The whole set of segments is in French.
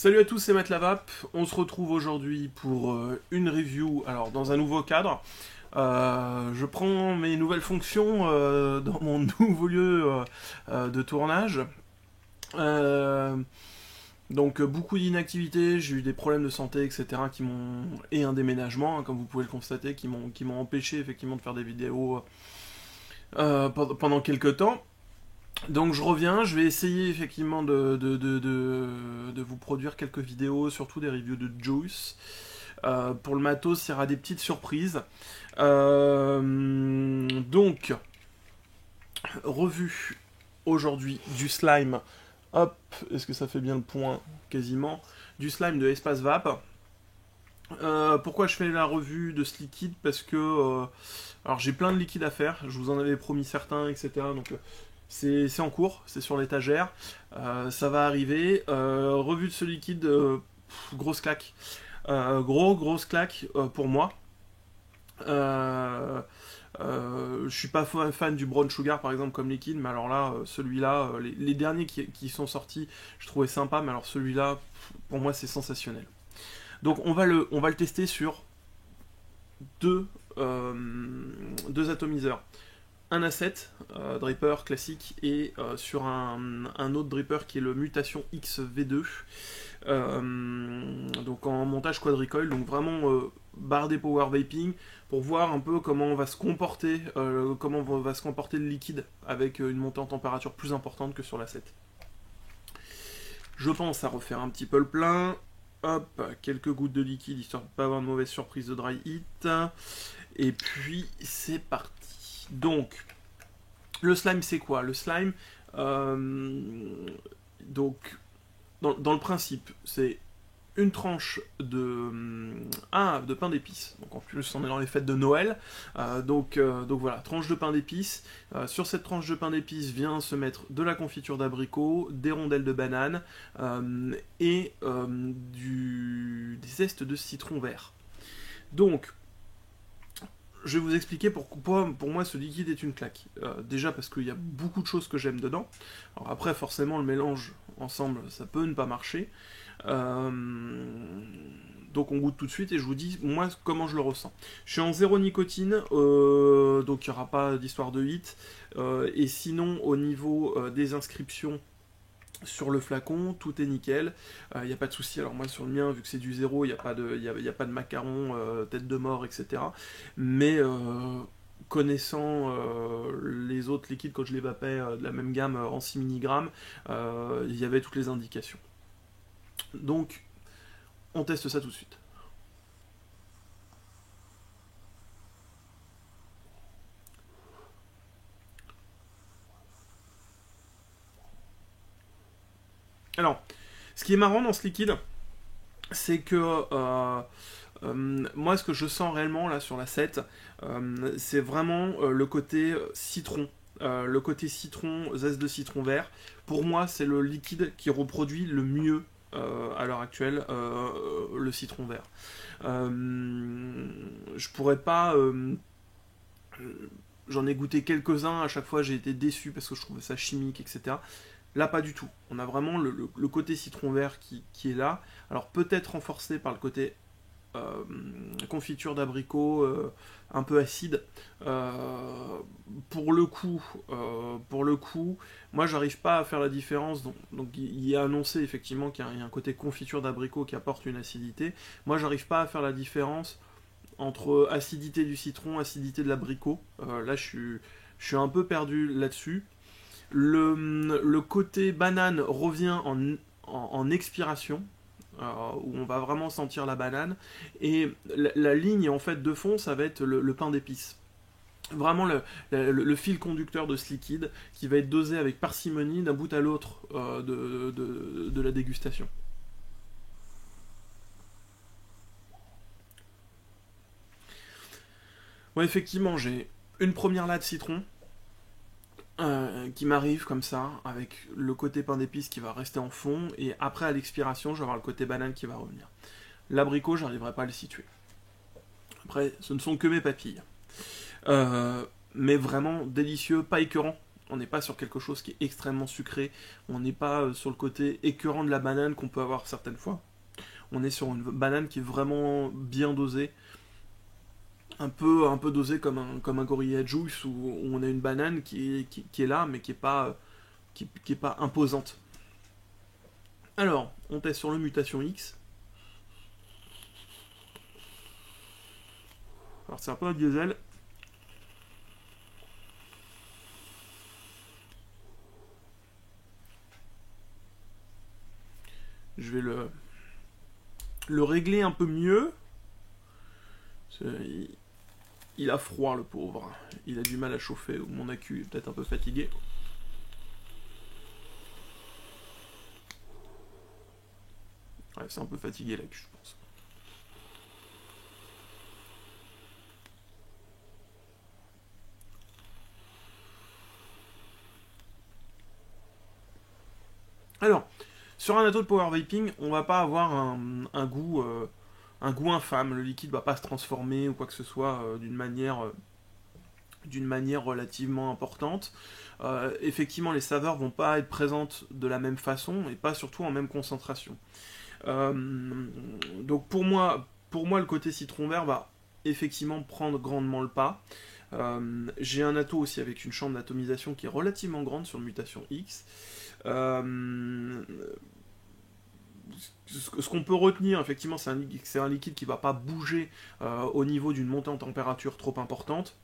Salut à tous, c'est Matt Lavap. On se retrouve aujourd'hui pour une review, alors dans un nouveau cadre. Je prends mes nouvelles fonctions dans mon nouveau lieu de tournage. Euh, donc beaucoup d'inactivité, j'ai eu des problèmes de santé, etc. et un déménagement, hein, comme vous pouvez le constater, qui m'ont empêché effectivement de faire des vidéos pendant quelques temps. Donc je reviens, je vais essayer effectivement de vous produire quelques vidéos, surtout des reviews de Juice. Pour le matos, il y aura des petites surprises. Donc, revue aujourd'hui du slime. Hop, est-ce que ça fait bien le point? Quasiment. Du slime de Espace Vap. Pourquoi je fais la revue de ce liquide? Parce que alors j'ai plein de liquides à faire, je vous en avais promis certains, etc. Donc c'est en cours, c'est sur l'étagère, ça va arriver. Revue de ce liquide, grosse claque. Grosse claque pour moi. Je suis pas fan du brown sugar par exemple comme liquide, mais alors là, celui-là, les derniers qui sont sortis, je trouvais sympa, mais alors celui-là, pour moi, c'est sensationnel. Donc on va le tester sur deux, deux atomiseurs. Un A7 dripper classique et sur un autre dripper qui est le Mutation XV2. Donc en montage quadricoil, donc vraiment bardé power vaping pour voir un peu comment va se comporter le liquide avec une montée en température plus importante que sur l'A7. Je pense à refaire un petit peu le plein. Hop, quelques gouttes de liquide histoire de ne pas avoir de mauvaise surprise de dry heat. Et puis c'est parti. Donc, le slime c'est quoi? Le slime, donc, dans le principe, c'est une tranche de pain d'épices. Donc en plus, on est dans les fêtes de Noël. Donc voilà, tranche de pain d'épices. Sur cette tranche de pain d'épices vient se mettre de la confiture d'abricot, des rondelles de banane et des zestes de citron vert. Donc, je vais vous expliquer pourquoi pour moi ce liquide est une claque. Déjà parce qu'il y a beaucoup de choses que j'aime dedans. Alors après forcément le mélange ensemble ça peut ne pas marcher. Donc on goûte tout de suite et je vous dis moi comment je le ressens. Je suis en zéro nicotine, donc il n'y aura pas d'histoire de hit. Et sinon au niveau des inscriptions sur le flacon, tout est nickel, il n'y a pas de souci. Alors moi sur le mien, vu que c'est du zéro, il n'y a pas de macaron, tête de mort, etc. Mais connaissant les autres liquides quand je les vapais de la même gamme en 6 mg, il y avait toutes les indications. Donc on teste ça tout de suite. Alors, ce qui est marrant dans ce liquide, c'est que moi, ce que je sens réellement là sur la 7, c'est vraiment le côté citron. Le côté citron, zeste de citron vert. Pour moi, c'est le liquide qui reproduit le mieux à l'heure actuelle le citron vert. Je pourrais pas. J'en ai goûté quelques-uns, à chaque fois j'ai été déçu parce que je trouvais ça chimique, etc. Là, pas du tout. On a vraiment le côté citron vert qui est là. Alors peut-être renforcé par le côté confiture d'abricot un peu acide. Pour le coup, moi j'arrive pas à faire la différence. Donc il est annoncé effectivement qu'il y a un côté confiture d'abricot qui apporte une acidité. Moi j'arrive pas à faire la différence entre acidité du citron, acidité de l'abricot. Là je suis un peu perdu là-dessus. Le côté banane revient en expiration, où on va vraiment sentir la banane, et la ligne en fait de fond, ça va être le pain d'épices. Vraiment le fil conducteur de ce liquide qui va être dosé avec parcimonie d'un bout à l'autre de la dégustation. Ouais, effectivement, j'ai une première latte citron, qui m'arrive comme ça, avec le côté pain d'épices qui va rester en fond, et après à l'expiration, je vais avoir le côté banane qui va revenir. L'abricot, j'arriverai pas à le situer. Après, ce ne sont que mes papilles. Mais vraiment délicieux, pas écœurant. On n'est pas sur quelque chose qui est extrêmement sucré. On n'est pas sur le côté écœurant de la banane qu'on peut avoir certaines fois. On est sur une banane qui est vraiment bien dosée. Un peu dosée comme un Gorilla Juice où on a une banane qui est là mais qui est pas imposante. Alors, on teste sur le Mutation X. Alors c'est un peu un diesel. Je vais le régler un peu mieux. Il a froid le pauvre. Il a du mal à chauffer. Mon accu est peut-être un peu fatigué. Ouais, c'est un peu fatigué l'accu, je pense. Alors, sur un atto de power vaping, on va pas avoir un goût infâme. Le liquide va pas se transformer ou quoi que ce soit d'une manière relativement importante. Effectivement, les saveurs vont pas être présentes de la même façon et pas surtout en même concentration. Donc pour moi, le côté citron vert va effectivement prendre grandement le pas. J'ai un atto aussi avec une chambre d'atomisation qui est relativement grande sur le Mutation X. Ce qu'on peut retenir, effectivement, c'est un liquide qui ne va pas bouger au niveau d'une montée en température trop importante.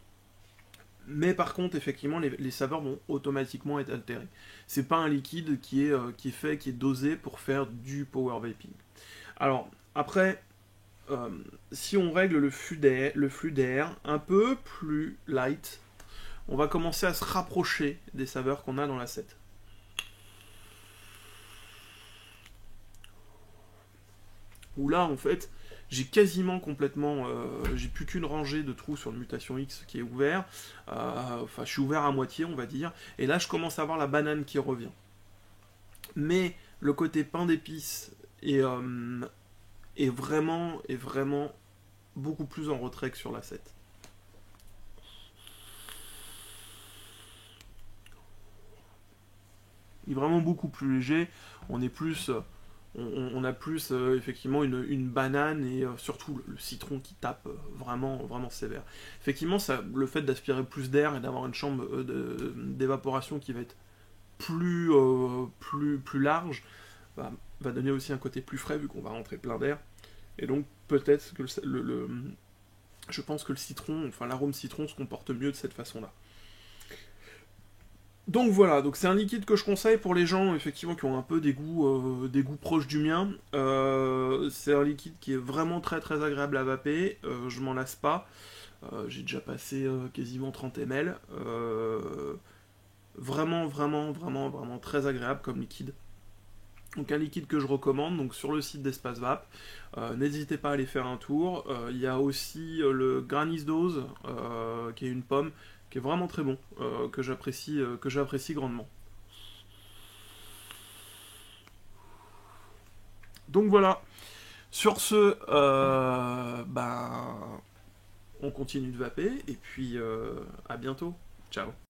Mais par contre, effectivement, les saveurs vont automatiquement être altérées. C'est pas un liquide qui est dosé pour faire du power vaping. Alors, après, si on règle le flux d'air un peu plus light, on va commencer à se rapprocher des saveurs qu'on a dans l'assiette. Où là, en fait, j'ai quasiment complètement... j'ai plus qu'une rangée de trous sur le Mutation X qui est ouvert. Enfin, je suis ouvert à moitié, on va dire. Et là, je commence à voir la banane qui revient. Mais le côté pain d'épices est vraiment beaucoup plus en retrait que sur l'assiette. Il est vraiment beaucoup plus léger. On est plus... on a plus effectivement une banane et surtout le citron qui tape vraiment sévère. Effectivement, le fait d'aspirer plus d'air et d'avoir une chambre d'évaporation qui va être plus large va donner aussi un côté plus frais vu qu'on va rentrer plein d'air. Et donc peut-être que je pense que le citron, enfin l'arôme citron se comporte mieux de cette façon-là. Donc voilà, donc c'est un liquide que je conseille pour les gens effectivement qui ont un peu des goûts proches du mien. C'est un liquide qui est vraiment très agréable à vaper. Je m'en lasse pas. J'ai déjà passé quasiment 30 ml. Vraiment très agréable comme liquide. Donc un liquide que je recommande, donc sur le site d'Espace Vape. N'hésitez pas à aller faire un tour. Il y a aussi le Granny's Dose, qui est une pomme, qui est vraiment très bon, que j'apprécie grandement. Donc voilà. Sur ce, on continue de vaper, et puis à bientôt. Ciao.